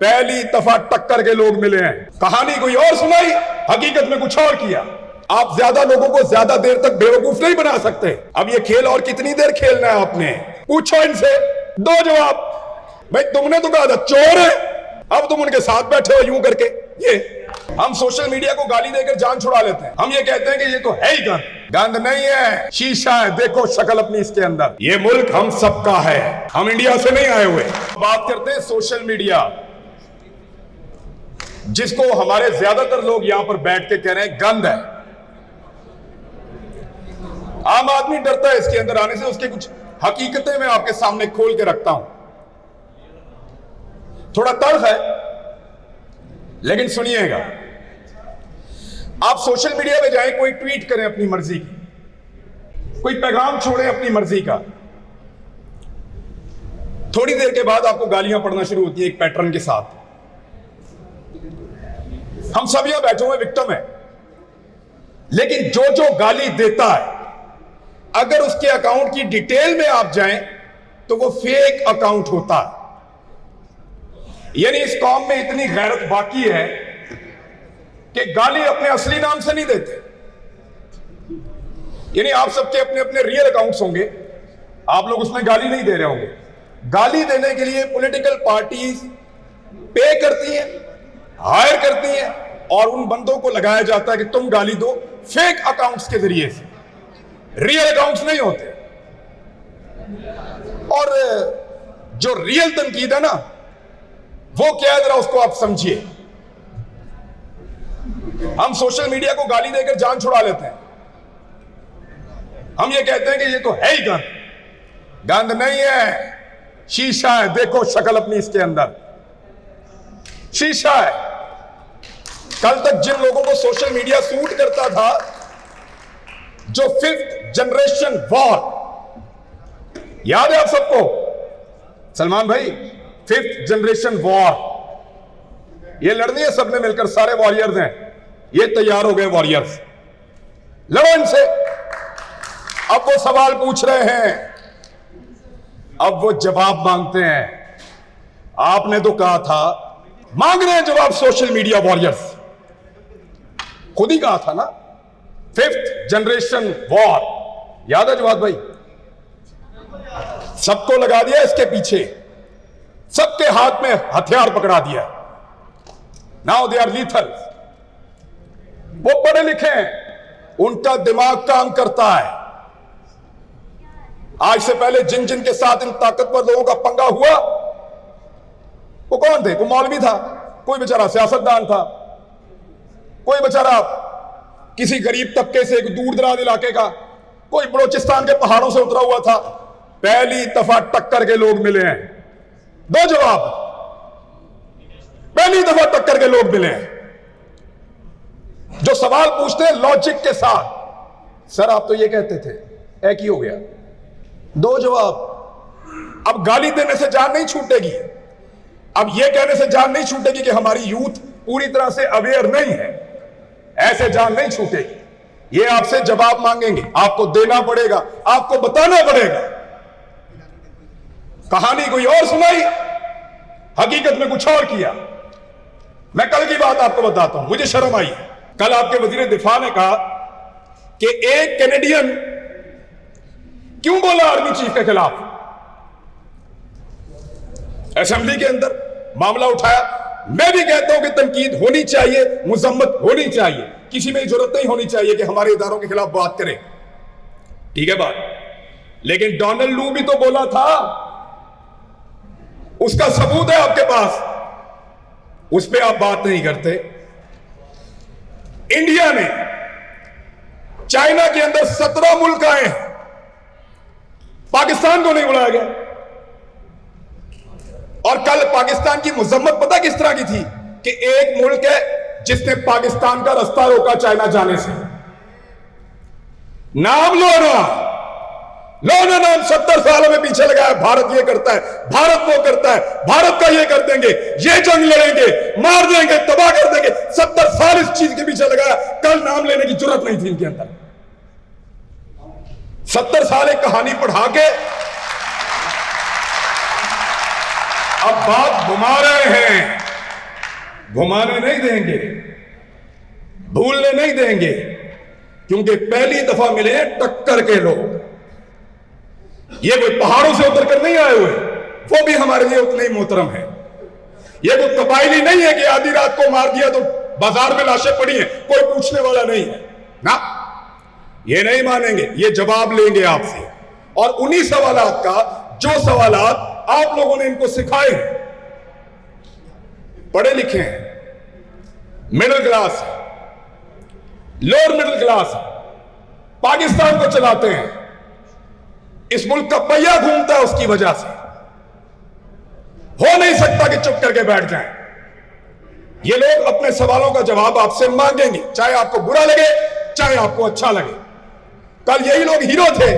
पहली दफा टक्कर के लोग मिले हैं। कहानी कोई और सुनाई, हकीकत में कुछ और किया। आप ज्यादा लोगों को ज्यादा देर तक बेवकूफ नहीं बना सकते। अब ये खेल और कितनी देर खेलना है आपने? पूछो इनसे, दो जवाब। भाई तुमने तो कहा था चोर है, अब तुम उनके साथ बैठे हो यूं करके। ये हम सोशल मीडिया को गाली देकर जान छुड़ा लेते हैं। हम ये कहते हैं कि ये तो है ही गंद। गंद नहीं है, शीशा है, देखो शक्ल अपनी इसके अंदर। ये मुल्क हम सबका है, हम इंडिया से नहीं आए हुए। बात करते हैं सोशल मीडिया, जिसको हमारे ज्यादातर लोग यहां पर बैठ के कह रहे हैं गंद है। आम आदमी डरता है इसके अंदर आने से। उसकी कुछ हकीकतें मैं आपके सामने खोल के रखता हूं। थोड़ा तल्ख है लेकिन सुनिएगा। आप सोशल मीडिया पे जाएं, कोई ट्वीट करें अपनी मर्जी की, कोई पैगाम छोड़ें अपनी मर्जी का, थोड़ी देर के बाद आपको गालियां पड़ना शुरू होती है एक पैटर्न के साथ। हम सब यहां बैठे हुए विक्टिम है, लेकिन जो जो गाली देता है, अगर उसके अकाउंट की डिटेल में आप जाएं तो वो फेक अकाउंट होता है। यानी इस कौम में इतनी गैरत बाकी है कि गाली अपने असली नाम से नहीं देते। यानी आप सबके अपने अपने रियल अकाउंट्स होंगे, आप लोग उसमें गाली नहीं दे रहे होंगे। गाली देने के लिए पॉलिटिकल पार्टीज पे करती हैं, हायर करती हैं, और उन बंदों को लगाया जाता है कि तुम गाली दो फेक अकाउंट्स के जरिए से। रियल अकाउंट्स नहीं होते। और जो रियल तनकीद है ना, वो क्या है जरा उसको आप समझिए। हम सोशल मीडिया को गाली देकर जान छुड़ा लेते हैं। हम ये कहते हैं कि ये तो है ही गंद। गंद नहीं है, शीशा है, देखो शक्ल अपनी इसके अंदर। शीशा है। कल तक जिन लोगों को सोशल मीडिया सूट करता था, जो 5th जनरेशन वॉर, याद है आप सबको? सलमान भाई, 5th जनरेशन वॉर, ये लड़नी है सबने मिलकर, सारे वॉरियर्स हैं, ये तैयार हो गए वॉरियर्स, लड़ो इनसे। अब वो सवाल पूछ रहे हैं, अब वो जवाब मांगते हैं। आपने तो कहा था, मांग रहे हैं जवाब सोशल मीडिया वॉरियर्स। खुद ही कहा था ना, 5th जनरेशन वॉर, याद है जवाब भाई? सबको लगा दिया इसके पीछे, सबके हाथ में हथियार पकड़ा दिया। Now they are lethal. वो पढ़े लिखे हैं, उनका दिमाग काम करता है। आज से पहले जिन जिन के साथ इन ताकतवर लोगों का पंगा हुआ, वो कौन थे? कोई मौलवी था, कोई बेचारा सियासतदान था, कोई बेचारा किसी गरीब तबके से, एक दूर दराज इलाके का, कोई बलोचिस्तान के पहाड़ों से उतरा हुआ था। पहली दफा टक्कर के लोग मिले हैं। दो जवाब। पहली दफा टक्कर के लोग मिले हैं जो सवाल पूछते हैं लॉजिक के साथ। सर आप तो ये कहते थे, एक ही हो गया। दो जवाब। अब गाली देने से जान नहीं छूटेगी, अब यह कहने से जान नहीं छूटेगी कि हमारी यूथ पूरी तरह से अवेयर नहीं है, ऐसे जान नहीं छूटेगी। ये आपसे जवाब मांगेंगे, आपको देना पड़ेगा, आपको बताना पड़ेगा। कहानी कोई और सुनाई, हकीकत में कुछ और किया। मैं कल की बात आपको बताता हूं, मुझे शर्म आई। कल आपके वजीर दिफा ने कहा कि एक कैनेडियन क्यों बोला आर्मी चीफ के खिलाफ। असेंबली के अंदर मामला उठाया। मैं भी कहता हूं कि तनकीद होनी चाहिए, मुजम्मत होनी चाहिए, किसी में जरूरत नहीं होनी चाहिए कि हमारे इदारों के खिलाफ बात करें, ठीक है बात। लेकिन डोनाल्ड लू भी तो बोला था, उसका सबूत है आपके पास, उस पर आप बात नहीं करते। इंडिया ने चाइना के अंदर 17 मुल्क आए हैं, पाकिस्तान को नहीं बुलाया गया। और कल पाकिस्तान की मुजम्मत पता किस तरह की थी कि एक मुल्क है जिसने पाकिस्तान का रास्ता रोका चाइना जाने से। नाम लो ना नाम 70 सालों में पीछे लगाया। भारत ये करता है, भारत वो करता है, भारत का ये कर देंगे, ये जंग लड़ेंगे, मार देंगे, तबाह कर देंगे। 70 साल इस चीज के पीछे लगाया। कल नाम लेने की जरूरत नहीं थी इनके अंदर। 70 साल एक कहानी पढ़ा के अब बात घुमा रहे हैं। घुमाने नहीं देंगे, भूलने नहीं देंगे, क्योंकि पहली दफा मिले हैं टक्कर के लोग। ये कोई पहाड़ों से उतर कर नहीं आए हुए, वो भी हमारे लिए उतने ही मोहतरम है। ये कोई कबायली नहीं है कि आधी रात को मार दिया तो बाजार में लाशें पड़ी हैं, कोई पूछने वाला नहीं है ना। ये नहीं मानेंगे, ये जवाब लेंगे आपसे, और उन्हीं सवालात का जो सवालात आप लोगों ने इनको सिखाए हैं। पढ़े लिखे हैं, middle class, lower middle class, Pakistan को चलाते हैं, इस मुल्क का पहिया घूमता है उसकी वजह से। हो नहीं सकता कि चुप करके बैठ जाएं। ये लोग अपने सवालों का जवाब आपसे मांगेंगे, चाहे आपको बुरा लगे चाहे आपको अच्छा लगे। कल यही लोग हीरो थे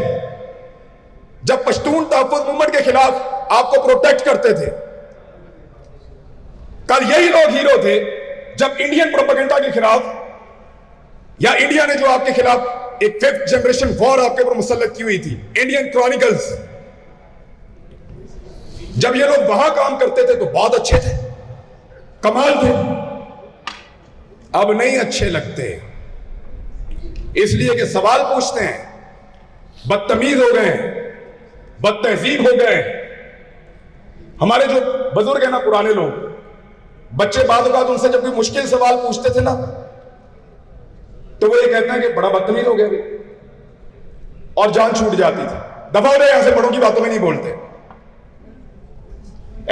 जब पश्तून तहफ़्फ़ुज़ मूवमेंट के खिलाफ आपको प्रोटेक्ट करते थे। कल यही लोग हीरो थे जब इंडियन प्रोपेगेंडा के खिलाफ, या इंडिया ने जो आपके खिलाफ एक 5th जनरेशन वॉर आपके ऊपर मुसल्लत की हुई थी, इंडियन क्रॉनिकल्स, जब ये लोग वहां काम करते थे तो बहुत अच्छे थे, कमाल थे। अब नहीं अच्छे लगते, इसलिए कि सवाल पूछते हैं, बदतमीज हो गए, बदतहजीब हो गए। हमारे जो बुजुर्ग है ना, पुराने लोग, बच्चे बाद उनसे जब कोई मुश्किल सवाल पूछते थे ना, तो वो ये कहते हैं कि बड़ा बदतमीज हो गया भी, और जान छूट जाती थी। दफा हो जाए, यहां से बड़ों की बातों में नहीं बोलते,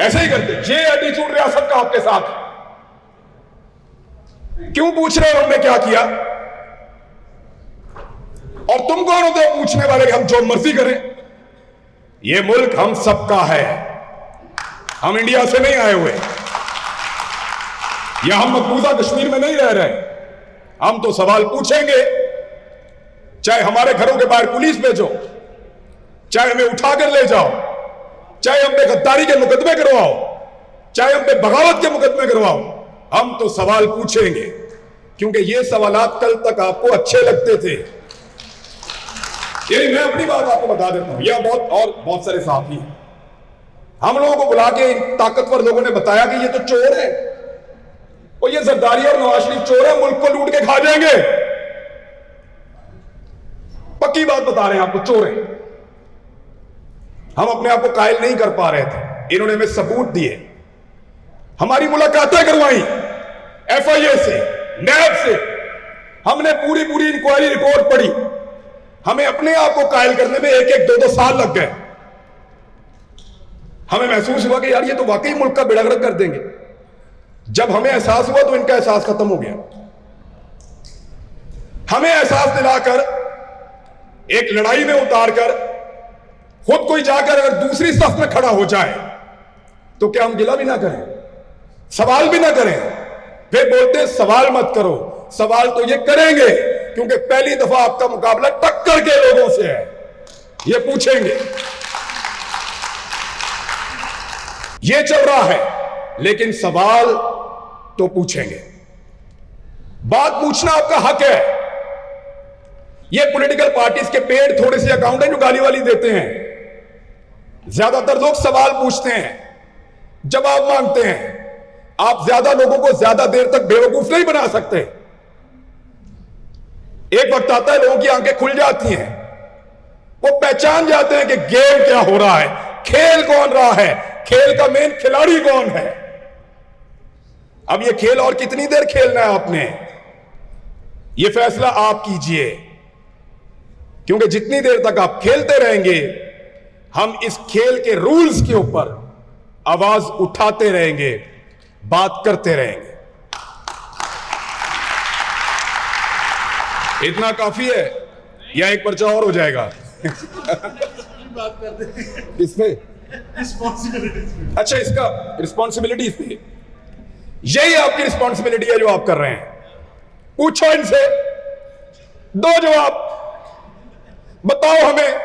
ऐसे ही करते। ये एटीट्यूड रियासत का आपके साथ है। क्यों पूछ रहे हो हमने क्या किया? और तुम कौन होते हो पूछने वाले कि हम जो मर्जी करें? ये मुल्क हम सबका है, हम इंडिया से नहीं आए हुए, या हम मकबूजा कश्मीर में नहीं रह रहे। हम तो सवाल पूछेंगे, चाहे हमारे घरों के बाहर पुलिस भेजो, चाहे हमें उठाकर ले जाओ, चाहे हम पे गद्दारी के मुकदमे करवाओ, चाहे हम पे बगावत के मुकदमे करवाओ, हम तो सवाल पूछेंगे, क्योंकि ये सवालात कल तक आपको अच्छे लगते थे। यही मैं अपनी बात आपको बता देता हूं, यह बहुत सारे साथी हैं। हम लोगों को बुला के इन ताकतवर लोगों ने बताया कि ये तो चोर है, और ये जरदारी और नवाज शरीफ चोर है, मुल्क को लूट के खा जाएंगे। पक्की बात बता रहे हैं आपको, चोर है। हम अपने आप को कायल नहीं कर पा रहे थे, इन्होंने हमें सबूत दिए, हमारी मुलाकातें करवाई FIA से, नैब से, हमने पूरी इंक्वायरी रिपोर्ट पढ़ी। हमें अपने आप को कायल करने में 1-1, 2-2 साल लग गए। हमें महसूस हुआ कि यार ये तो वाकई मुल्क का बेड़ा गर्क कर देंगे। जब हमें एहसास हुआ तो इनका एहसास खत्म हो गया। हमें एहसास दिलाकर, एक लड़ाई में उतारकर, खुद कोई जाकर अगर दूसरी सफ में खड़ा हो जाए तो क्या हम गिला भी ना करें, सवाल भी ना करें? फिर बोलते हैं सवाल मत करो। सवाल तो ये करेंगे, क्योंकि पहली दफा आपका मुकाबला टक्कर के लोगों से है। ये पूछेंगे, ये चल रहा है, लेकिन सवाल तो पूछेंगे। बात पूछना आपका हक है। ये पॉलिटिकल पार्टीज के पेड थोड़े से अकाउंट हैं जो गाली वाली देते हैं। ज्यादातर लोग सवाल पूछते हैं, जवाब मांगते हैं। आप ज्यादा लोगों को ज्यादा देर तक बेवकूफ नहीं बना सकते। एक वक्त आता है लोगों की आंखें खुल जाती हैं, वो पहचान जाते हैं कि गेम क्या हो रहा है, खेल कौन रहा है, खेल का मेन खिलाड़ी कौन है। अब ये खेल और कितनी देर खेलना है आपने, ये फैसला आप कीजिए, क्योंकि जितनी देर तक आप खेलते रहेंगे, हम इस खेल के रूल्स के ऊपर आवाज उठाते रहेंगे, बात करते रहेंगे। इतना काफी है या एक पर्चा और हो जाएगा? इसमें अच्छा, इसका रिस्पॉन्सिबिलिटी पे, यही आपकी रिस्पॉन्सिबिलिटी है जो आप कर रहे हैं। पूछो इनसे, दो जवाब, बताओ हमें,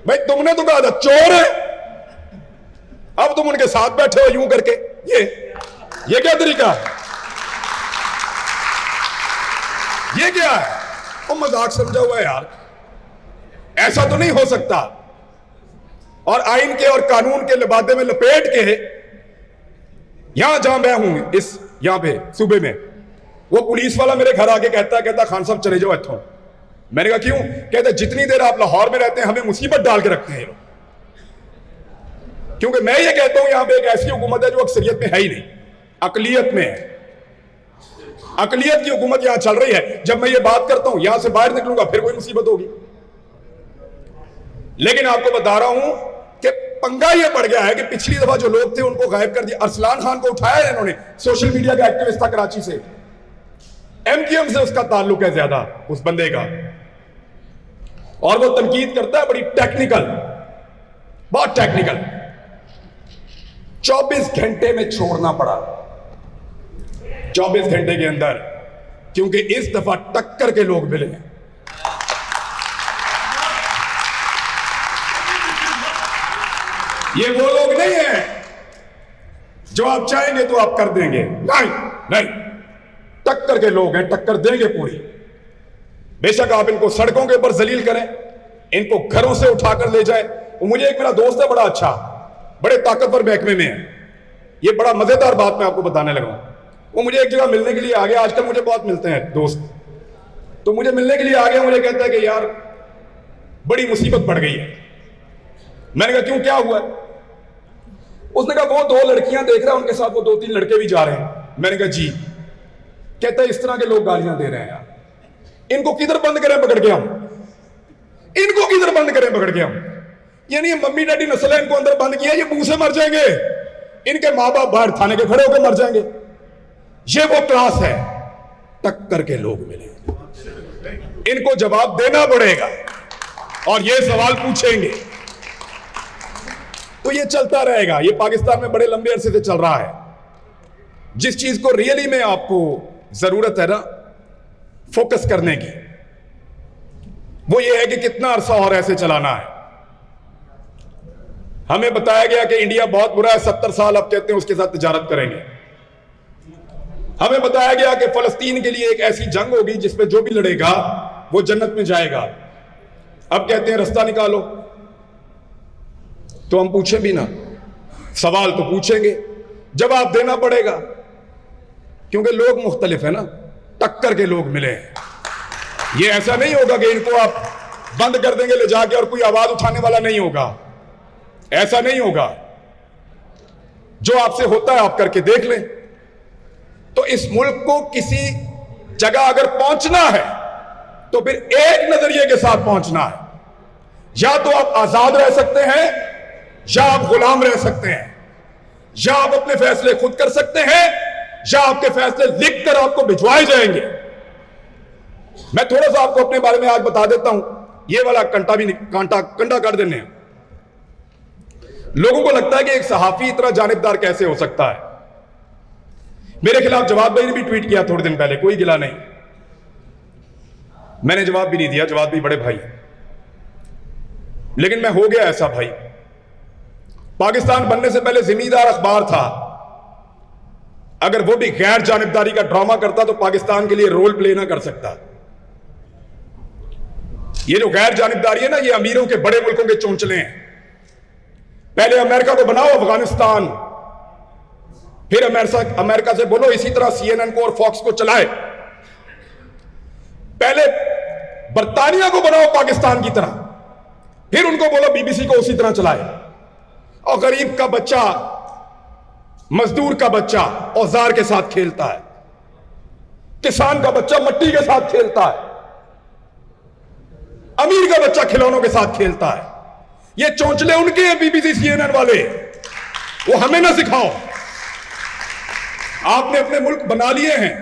भाई तुमने तो कहा था चोर है, अब तुम उनके साथ बैठे हो यूं करके। ये क्या तरीका है? ये क्या है? वो मजाक समझा हुआ है यार, ऐसा तो नहीं हो सकता। और आइन के और कानून के लिबादे में लपेट के यहां जहां मैं हूं, इस यहां पे सूबे में। वो पुलिस वाला मेरे घर आके कहता खान साहब चले जाओ इत्थों। मैंने कहा क्यों? कहते जितनी देर आप लाहौर में रहते हैं हमें मुसीबत डाल के रखते हैं ये लोग। क्योंकि मैं ये कहता हूं यहां पे एक ऐसी हुकूमत है जो अक्सरियत में है ही नहीं, अकलियत में है। अकलियत की हुकूमत यहां चल रही है। जब मैं ये बात करता हूं, यहां से बाहर निकलूंगा फिर कोई मुसीबत होगी। लेकिन आपको बता रहा हूं कि पंगा ये पड़ गया है कि पिछली दफा जो लोग थे उनको गायब कर दिया। अरसलान खान को उठाया है इन्होंने, सोशल मीडिया का एक्टिविस्ट था कराची से, एमक्यूएम से उसका ताल्लुक है ज्यादा उस बंदे का, और वो तनकीद करता है बड़ी टेक्निकल, बहुत टेक्निकल। 24 घंटे में छोड़ना पड़ा, 24 घंटे के अंदर, क्योंकि इस दफा टक्कर के लोग मिले हैं। ये वो लोग नहीं है जो आप चाहेंगे तो आप कर देंगे, नहीं नहीं, टक्कर के लोग हैं, टक्कर देंगे पूरी। बेशक आप इनको सड़कों के ऊपर जलील करें, इनको घरों से उठाकर ले जाए। मुझे एक मेरा दोस्त है बड़ा अच्छा, बड़े ताकतवर महकमे में है, ये बड़ा मजेदार बात मैं आपको बताने लगा। वो मुझे एक जगह मिलने के लिए आ गया, आजकल मुझे बहुत मिलते हैं दोस्त, तो मुझे मिलने के लिए आ गया, मुझे कहता है कि यार बड़ी मुसीबत पड़ गई है। मैंने कहा क्यों, क्या हुआ? उसने कहा वो 2 लड़कियां देख रहा है, उनके साथ वो 2-3 लड़के भी जा रहे हैं। मैंने कहा जी। कहता है इस तरह के लोग गालियां दे रहे हैं यार, इनको किधर बंद करें पकड़ के हम, इनको किधर बंद करें पकड़ के हम? यानी ये मम्मी डैडी नस्ल है, इनको अंदर बंद किया, ये मुंह से मर जाएंगे, इनके माँ बाप बाहर थाने के खड़े होकर मर जाएंगे। ये वो क्लास है, टक्कर के लोग मिले, इनको जवाब देना पड़ेगा और ये सवाल पूछेंगे। तो ये चलता रहेगा, ये पाकिस्तान में बड़े लंबे अरसे से चल रहा है। जिस चीज को रियली में आपको जरूरत है ना फोकस करने की, वो ये है कि कितना अरसा और ऐसे चलाना है। हमें बताया गया कि इंडिया बहुत बुरा है, 70 साल अब कहते हैं उसके साथ तिजारत करेंगे। हमें बताया गया कि फलस्तीन के लिए एक ऐसी जंग होगी जिसमें जो भी लड़ेगा वो जन्नत में जाएगा। अब कहते हैं रास्ता निकालो, तो हम पूछे भी ना, सवाल तो पूछेंगे, जवाब देना पड़ेगा, क्योंकि लोग मुख्तलिफ है ना, टक्कर के लोग मिले हैं। ये ऐसा नहीं होगा कि इनको आप बंद कर देंगे ले जाके और कोई आवाज उठाने वाला नहीं होगा, ऐसा नहीं होगा। जो आपसे होता है आप करके देख लें। तो इस मुल्क को किसी जगह अगर पहुंचना है तो फिर एक नजरिए के साथ पहुंचना है, या तो आप आजाद रह सकते हैं या आप गुलाम रह सकते हैं, या आप अपने फैसले खुद कर सकते हैं या आपके फैसले लिखकर आपको भिजवाए जाएंगे। मैं थोड़ा सा आपको अपने बारे में आज बता देता हूं, ये वाला कंडा काट देने हैं। लोगों को लगता है कि एक सहाफी इतना जानिबदार कैसे हो सकता है। मेरे खिलाफ जवाब भाई ने भी ट्वीट किया थोड़े दिन पहले, कोई गिला नहीं, मैंने जवाब भी नहीं दिया, जवाब भी बड़े भाई, लेकिन मैं हो गया ऐसा भाई। पाकिस्तान बनने से पहले जिम्मेदार अखबार था, अगर वो भी गैर जानिबदारी का ड्रामा करता तो पाकिस्तान के लिए रोल प्ले ना कर सकता। ये जो गैर जानिबदारी है ना, ये अमीरों के बड़े मुल्कों के चोंचले हैं। पहले अमेरिका को बनाओ अफगानिस्तान, फिर अमेरिका से बोलो इसी तरह CNN को और फॉक्स को चलाए। पहले बर्तानिया को बनाओ पाकिस्तान की तरह, फिर उनको बोलो BBC को उसी तरह चलाए। और गरीब का बच्चा, मजदूर का बच्चा औजार के साथ खेलता है, किसान का बच्चा मट्टी के साथ खेलता है, अमीर का बच्चा खिलौनों के साथ खेलता है। ये चौंचले उनके हैं BBC CNN वाले, वो हमें ना सिखाओ। आपने अपने मुल्क बना लिए हैं,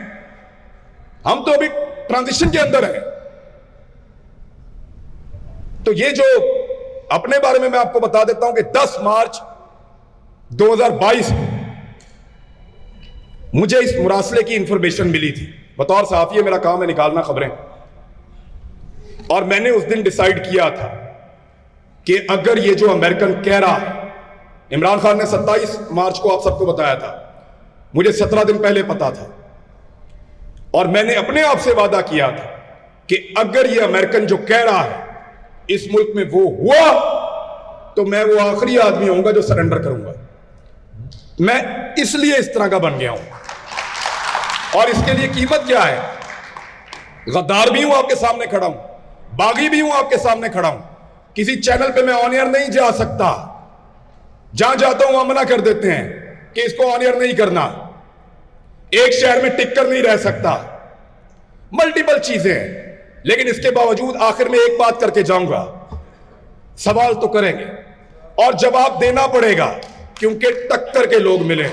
हम तो अभी ट्रांजिशन के अंदर हैं। तो ये जो अपने बारे में मैं आपको बता देता हूं कि 10 मार्च 2022 मुझे इस मुरासले की इंफॉर्मेशन मिली थी। बतौर सहाफी मेरा काम है निकालना खबरें, और मैंने उस दिन डिसाइड किया था कि अगर ये जो अमेरिकन कह रहा है, इमरान खान ने 27 मार्च को आप सबको बताया था, मुझे 17 दिन पहले पता था, और मैंने अपने आप से वादा किया था कि अगर ये अमेरिकन जो कह रहा है इस मुल्क में वो हुआ तो मैं वो आखिरी आदमी होऊंगा जो सरेंडर करूंगा। मैं इसलिए इस तरह का बन गया हूं। और इसके लिए कीमत क्या है? गद्दार भी हूं आपके सामने खड़ा हूं, बागी भी हूं आपके सामने खड़ा हूं। किसी चैनल पे मैं ऑन एयर नहीं जा सकता, जहां जाता हूं वहां मना कर देते हैं कि इसको ऑन एयर नहीं करना। एक शहर में टिक कर नहीं रह सकता, मल्टीपल चीजें हैं। लेकिन इसके बावजूद आखिर में एक बात करके जाऊंगा, सवाल तो करेंगे और जवाब देना पड़ेगा, क्योंकि टक्कर के लोग मिले।